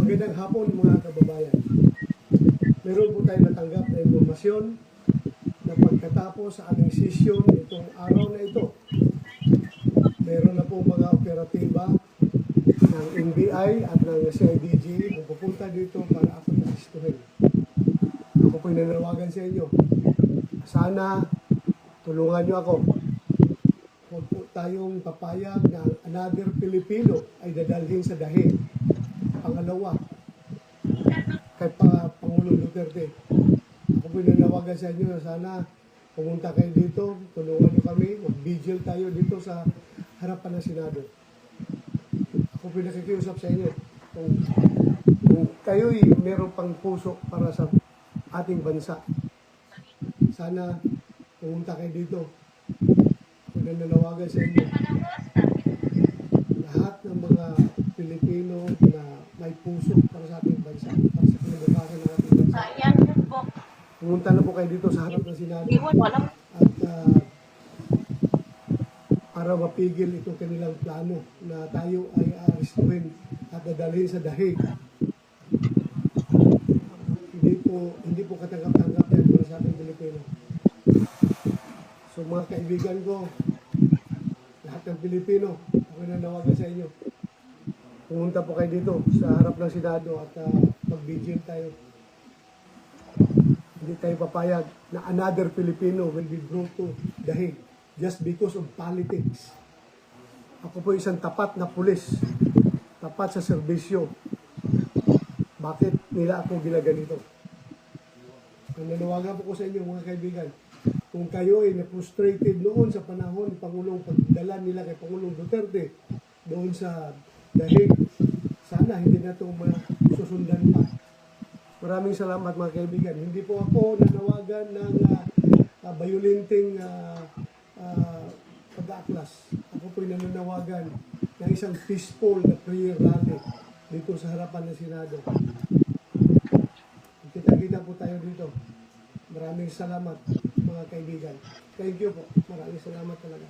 Magandang hapon mga kababayan. Meron po tayong natanggap na impormasyon na pagkatapos sa aming sesyon itong araw na ito, meron na po mga operatiba ng NBI at ng CIDG na pupunta dito para ako asistuhin. Ako po'y nananawagan sa inyo. Sana tulungan nyo ako. Huwag po tayong papayag na another Pilipino ay dadalhin sa dahil. Pangalawa, kay Pangulong Duterte. Ako po'y nanawagan sa inyo na sana pumunta kayo dito, tulungan nyo kami, mag-vigil tayo dito sa harapan ng Senado. Ako po'y nakikiusap sa inyo. Kung kayo'y meron pang puso para sa ating bansa, sana pumunta kayo dito. Ako nananawagan sa inyo. Lahat ng mga Pilipino na may puso para sa ating bansa, para sa kinabukasan ng ating bansa. Pumunta na po kayo dito sa harap ng Senado at para mapigil itong kanilang plano na tayo ay aaristuhin at dadalhin sa dahig. Hindi po katanggap-tanggap yan para sa ating Pilipino. So mga kaibigan ko, lahat ng Pilipino, ako nanawagan sa inyo. Pumunta po kayo dito sa harap ng Senado at mag-vigil tayo. Hindi tayo papayag na another Filipino will be brought to dahig just because of politics. Ako po isang tapat na pulis, tapat sa serbisyo. Bakit nila ako ginaganito? Nananawagan po ko sa inyo mga kaibigan, kung kayo ay na-frustrated noon sa panahon ng Pangulong pagdala nila kay Pangulong Duterte doon sa dahig, sana hindi na ito masusundan pa. Maraming salamat mga kaibigan. Hindi po ako nanawagan ng violenting pag-aaklas. Ako po'y nananawagan ng isang peaceful na prayer rally dito sa harapan ng Senado. Kita-kita po tayo dito. Maraming salamat mga kaibigan. Thank you po. Maraming salamat talaga.